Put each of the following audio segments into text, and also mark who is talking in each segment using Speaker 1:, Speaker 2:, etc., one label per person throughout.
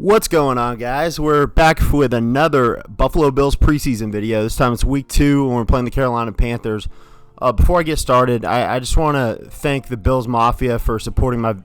Speaker 1: What's going on, guys? We're back with another Buffalo Bills preseason video. This time it's week 2 and we're playing the Carolina Panthers. Before I get started, I just want to thank the Bills Mafia for supporting my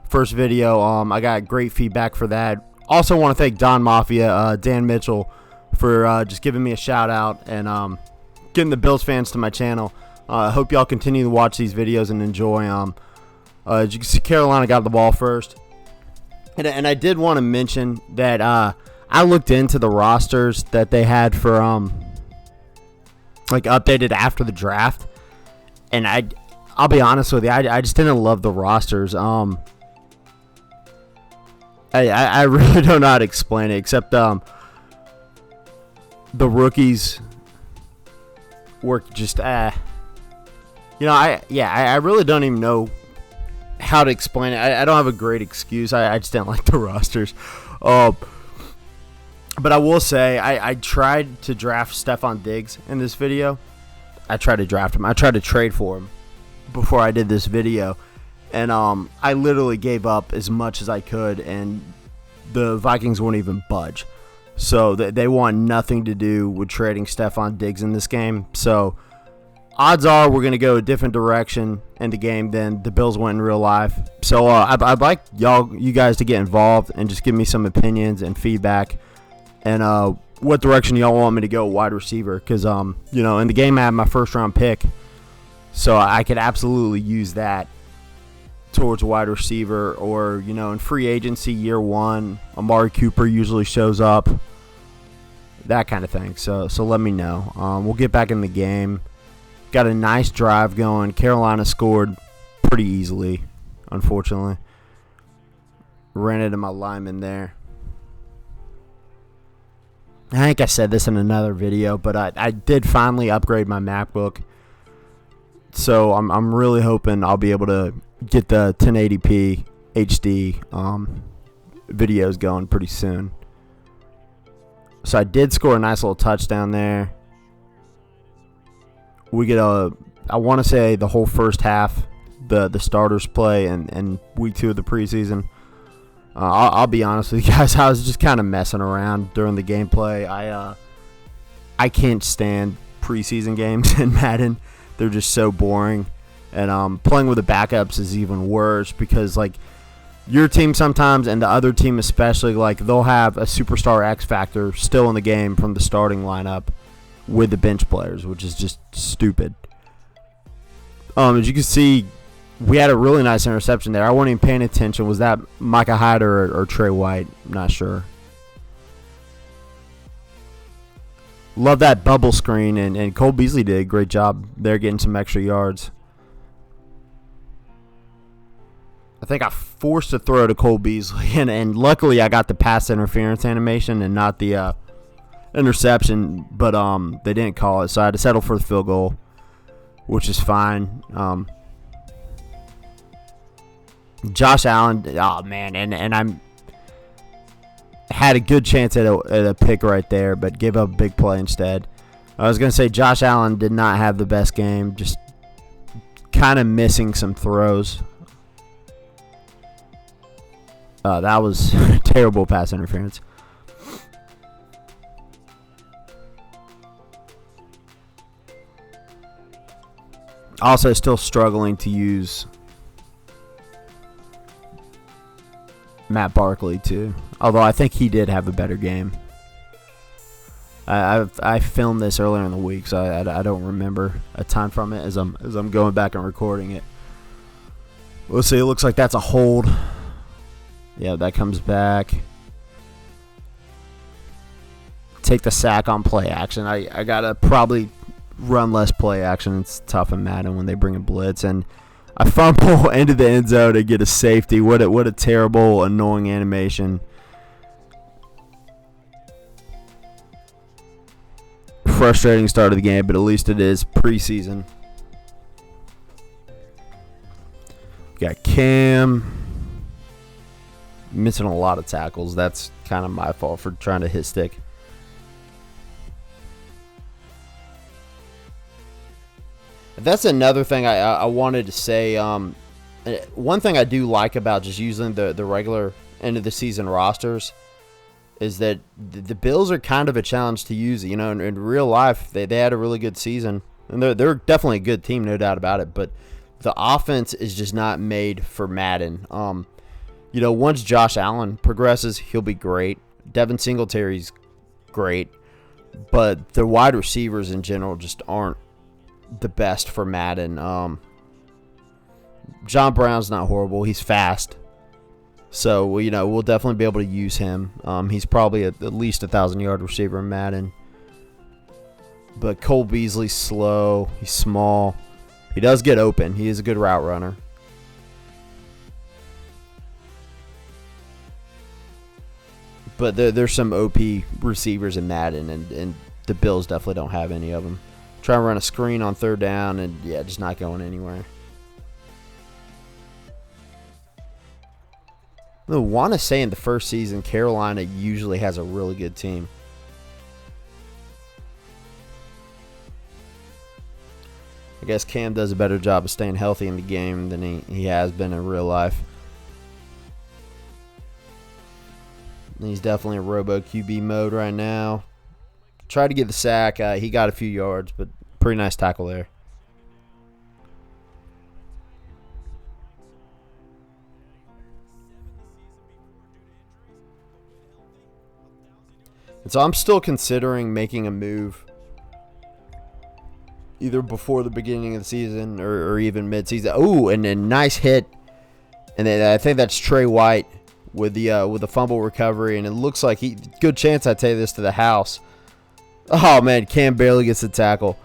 Speaker 1: first video. I got great feedback for that. Also want to thank Don Mafia, Dan Mitchell, for just giving me a shout out and getting the Bills fans to my channel. I hope y'all continue to watch these videos and enjoy. As you can see, Carolina got the ball first. And I did want to mention that I looked into the rosters that they had for like updated after the draft, and I'll be honest with you, I just didn't love the rosters. I really don't know how to explain it, except the rookies were just I really don't even know how to explain it. I don't have a great excuse. I just didn't like the rosters. But I will say I tried to draft Stefon Diggs in this video. I tried to draft him. I tried to trade for him before I did this video. And I literally gave up as much as I could, and the Vikings wouldn't even budge. So they want nothing to do with trading Stefon Diggs in this game. So odds are we're going to go a different direction in the game than the Bills went in real life. So I'd like you guys to get involved and just give me some opinions and feedback and what direction y'all want me to go wide receiver. Because, in the game I had my first round pick, so I could absolutely use that towards wide receiver. Or, in free agency year 1, Amari Cooper usually shows up. That kind of thing. So let me know. We'll get back in the game. Got a nice drive going. Carolina scored pretty easily, unfortunately. Ran into my lineman there. I think I said this in another video, but I did finally upgrade my MacBook. So I'm really hoping I'll be able to get the 1080p HD videos going pretty soon. So I did score a nice little touchdown there. We get I want to say the whole first half, the starters play and week 2 of the preseason. I'll be honest with you guys, I was just kind of messing around during the gameplay. I can't stand preseason games in Madden. They're just so boring. And playing with the backups is even worse because, like, your team sometimes and the other team especially, like, they'll have a superstar X factor still in the game from the starting lineup with the bench players, which is just stupid. As you can see, we had a really nice interception there. I wasn't even paying attention. Was that Micah Hyde or Trey White? I'm not sure. Love that bubble screen, and Cole Beasley did a great job there getting some extra yards. I think I forced a throw to Cole Beasley, and luckily I got the pass interference animation and not the interception, but they didn't call it, so I had to settle for the field goal, which is fine. Josh Allen, oh man, and I'm had a good chance at a pick right there, but gave up a big play instead. I was gonna say Josh Allen did not have the best game, just kind of missing some throws. That was terrible pass interference. Also still struggling to use Matt Barkley too, although I think he did have a better game. I filmed this earlier in the week, so I don't remember a ton from it as I'm going back and recording it. Let's see, it looks like that's a hold. Yeah, that comes back. Take the sack on play action. I gotta probably run less play action. It's tough in Madden when they bring a blitz, and I fumble into the end zone to get a safety. What a terrible, annoying animation. Frustrating start of the game, but at least it is preseason. Got Cam missing a lot of tackles. That's kind of my fault for trying to hit stick. That's another thing I wanted to say. One thing I do like about just using the regular end of the season rosters is that the Bills are kind of a challenge to use. In real life, they had a really good season, and they're definitely a good team, no doubt about it. But the offense is just not made for Madden. Once Josh Allen progresses, he'll be great. Devin Singletary's great, but the wide receivers in general just aren't the best for Madden. John Brown's not horrible. He's fast. So, we'll definitely be able to use him. He's probably at least 1,000-yard receiver in Madden. But Cole Beasley's slow. He's small. He does get open. He is a good route runner. But there's some OP receivers in Madden, and the Bills definitely don't have any of them. Try and run a screen on third down, and, just not going anywhere. I want to say in the first season, Carolina usually has a really good team. I guess Cam does a better job of staying healthy in the game than he has been in real life. And he's definitely in Robo QB mode right now. Tried to get the sack. He got a few yards, but pretty nice tackle there. And so I'm still considering making a move either before the beginning of the season or even mid-season. Oh, and a nice hit. And then I think that's Trey White with the fumble recovery. And it looks like good chance I take this to the house. Oh, man, Cam barely gets the tackle.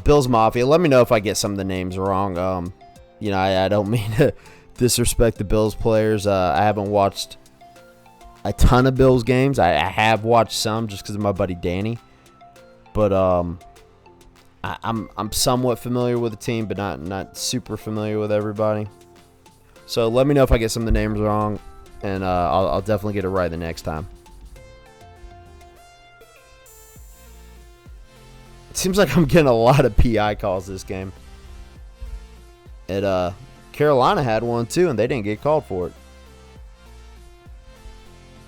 Speaker 1: Bills Mafia, let me know if I get some of the names wrong. I don't mean to disrespect the Bills players. I haven't watched a ton of Bills games. I have watched some just because of my buddy Danny. But I'm somewhat familiar with the team, but not super familiar with everybody. So let me know if I get some of the names wrong, and I'll definitely get it right the next time. It seems like I'm getting a lot of PI calls this game. Carolina had one too, and they didn't get called for it.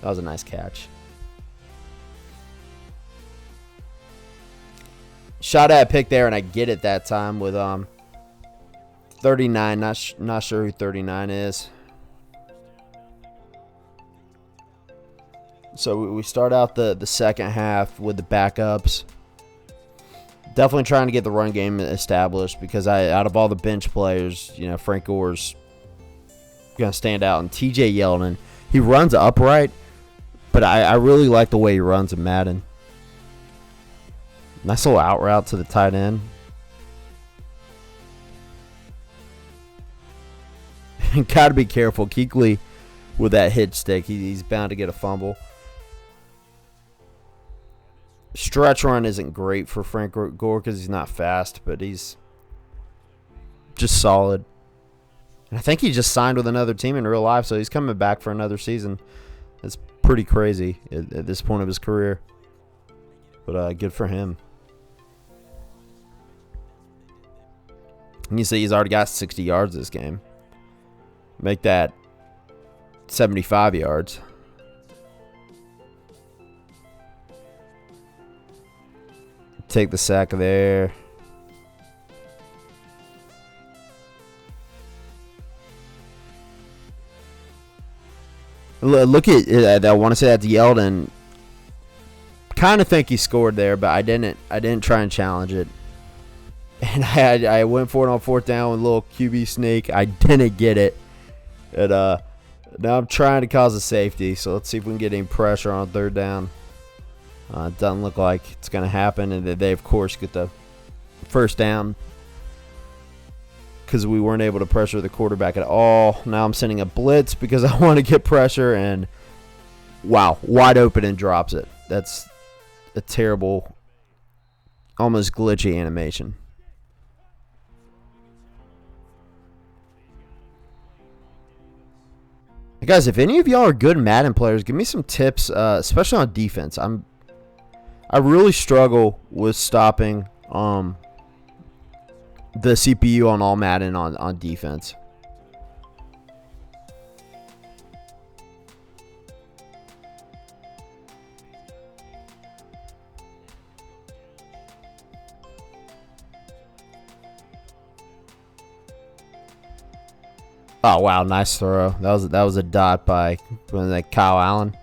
Speaker 1: That was a nice catch. Shot at a pick there, and I get it that time with 39. Not sure who 39 is. So we start out the second half with the backups. Definitely trying to get the run game established because out of all the bench players, Frank Gore's going to stand out. And TJ Yeldon, he runs upright, but I really like the way he runs in Madden. Nice little out route to the tight end. Got to be careful. Kuechly with that hit stick. He's bound to get a fumble. Stretch run isn't great for Frank Gore because he's not fast, but he's just solid. And I think he just signed with another team in real life, so he's coming back for another season. That's pretty crazy at this point of his career. But good for him. And you see he's already got 60 yards this game. Make that 75 yards. Take the sack there. Look at I want to say that's Yeldon. Kind of think he scored there, but I didn't try and challenge it. And I went for it on fourth down with a little QB sneak. I didn't get it. And now I'm trying to cause a safety. So let's see if we can get any pressure on third down. It doesn't look like it's going to happen. And they, of course, get the first down because we weren't able to pressure the quarterback at all. Now I'm sending a blitz because I want to get pressure. And, wow, wide open and drops it. That's a terrible, almost glitchy animation. Guys, if any of y'all are good Madden players, give me some tips, especially on defense. I really struggle with stopping the CPU on all Madden on defense. Oh wow, nice throw. That was a dot by Kyle Allen.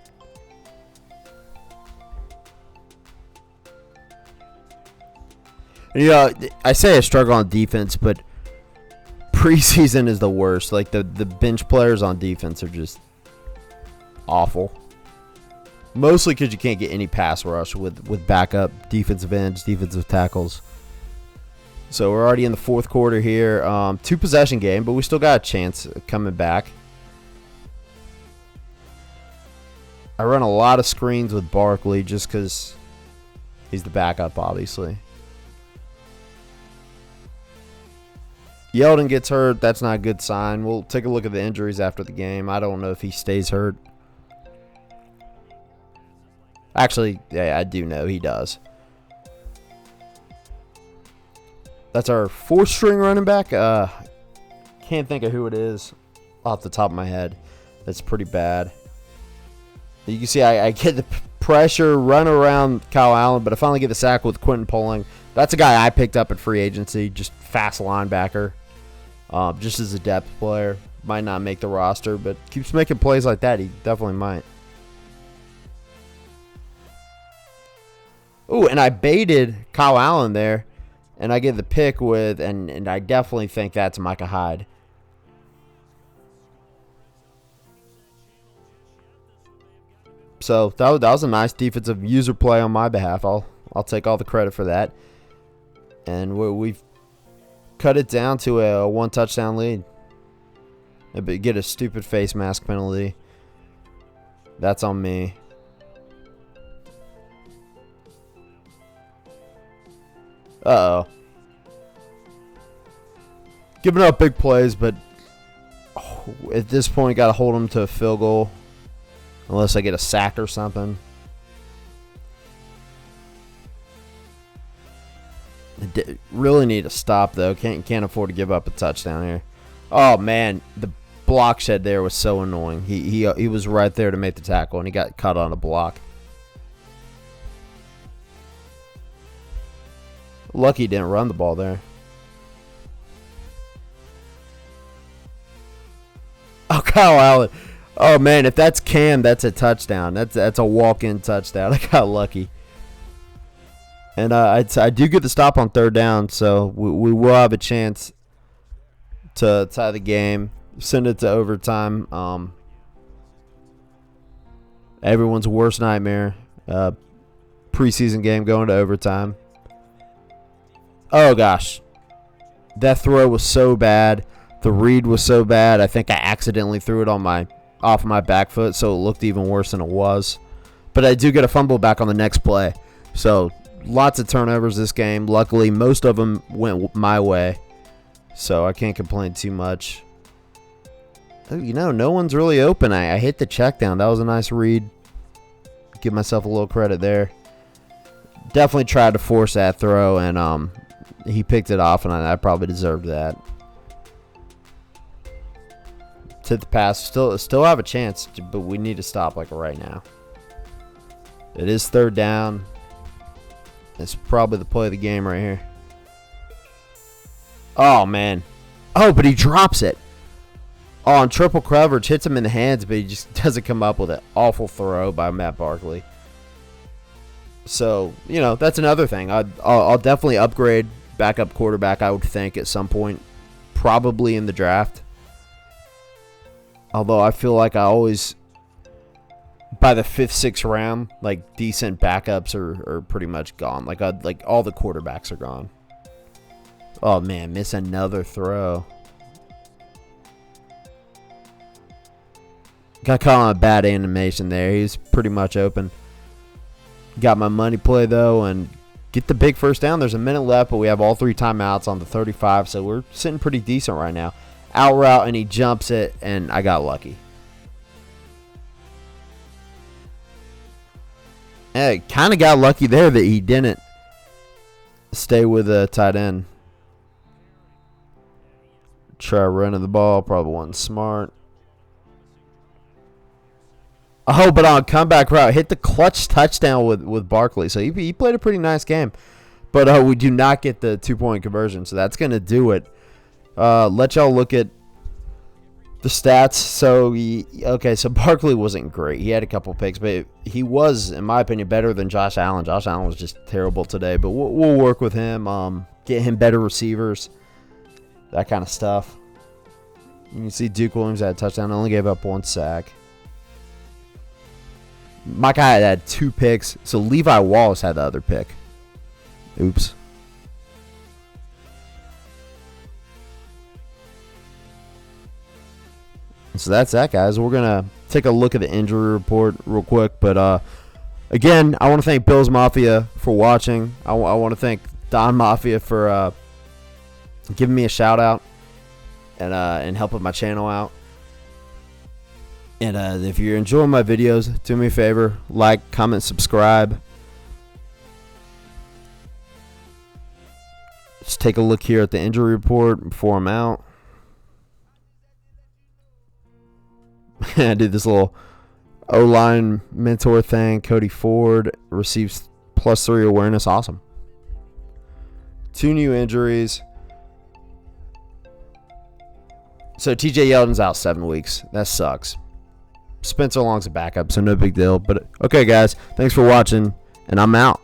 Speaker 1: You know, I say I struggle on defense, but preseason is the worst. Like the bench players on defense are just awful. Mostly because you can't get any pass rush with backup defensive ends, defensive tackles. So we're already in the fourth quarter here. 2-possession game, but we still got a chance of coming back. I run a lot of screens with Barkley just because he's the backup, obviously. Yeldon gets hurt. That's not a good sign. We'll take a look at the injuries after the game. I don't know if he stays hurt. Actually, yeah, I do know he does. That's our 4th-string running back. Can't think of who it is off the top of my head. That's pretty bad. You can see I get the pressure, run around Kyle Allen, but I finally get the sack with Quentin Poling. That's a guy I picked up at free agency, just fast linebacker. Just as a depth player. Might not make the roster, but keeps making plays like that. He definitely might. Ooh, and I baited Kyle Allen there, and I get the pick with, and I definitely think that's Micah Hyde. So that was a nice defensive user play on my behalf. I'll take all the credit for that. And we've cut it down to a 1-touchdown lead. Get a stupid face mask penalty. That's on me. Uh-oh. Giving up big plays, but at this point, got to hold them to a field goal. Unless I get a sack or something. Really need to stop, though. Can't afford to give up a touchdown here. Oh, man. The block shed there was so annoying. He was right there to make the tackle, and he got cut on a block. Lucky he didn't run the ball there. Oh, Kyle Allen. Oh, man, if that's Cam, that's a touchdown. That's a walk-in touchdown. I got lucky. And I do get the stop on 3rd down, so we will have a chance to tie the game, send it to overtime. Everyone's worst nightmare. Preseason game going to overtime. Oh, gosh. That throw was so bad. The read was so bad. I think I accidentally threw it off my back foot, so it looked even worse than it was. But I do get a fumble back on the next play. So lots of turnovers this game. Luckily, most of them went my way, so I can't complain too much. You know, no one's really open. I hit the check down. That was a nice read. Give myself a little credit there. Definitely tried to force that throw, and he picked it off, and I probably deserved that. To the pass, still have a chance, but we need to stop like right now. It is 3rd down. It's probably the play of the game right here. Oh, man. Oh, but he drops it. Oh, on triple coverage, hits him in the hands, but he just doesn't come up with an awful throw by Matt Barkley. So, you know, that's another thing. I'll definitely upgrade backup quarterback, I would think, at some point. Probably in the draft. Although I feel like I always, by the 5th, 6th round, like decent backups are pretty much gone. Like all the quarterbacks are gone. Oh man, miss another throw. Got caught on a bad animation there. He's pretty much open. Got my money play though, and get the big 1st down. There's a minute left, but we have all 3 timeouts on the 35, so we're sitting pretty decent right now. Out route, and he jumps it, and I got lucky. Yeah, kind of got lucky there that he didn't stay with a tight end. Try running the ball, probably wasn't smart. Oh, but on a comeback route, hit the clutch touchdown with Barkley. So he played a pretty nice game. But we do not get the 2-point conversion, so that's going to do it. Let y'all look at The stats. So Barkley wasn't great. He had a couple picks, but he was, in my opinion, better than Josh Allen. Josh Allen was just terrible today, but we'll work with him, get him better receivers, that kind of stuff. You can see Duke Williams had a touchdown, only gave up 1 sack. My guy had 2 picks, so Levi Wallace had the other pick. Oops. So that's that, guys. We're going to take a look at the injury report real quick. But, again, I want to thank Bills Mafia for watching. I want to thank Don Mafia for giving me a shout-out and helping my channel out. And if you're enjoying my videos, do me a favor. Like, comment, subscribe. Let's take a look here at the injury report before I'm out. I did this little O-line mentor thing. Cody Ford receives +3 awareness. Awesome. 2 new injuries. So TJ Yeldon's out 7 weeks. That sucks. Spencer Long's a backup, so no big deal. But okay, guys, thanks for watching, and I'm out.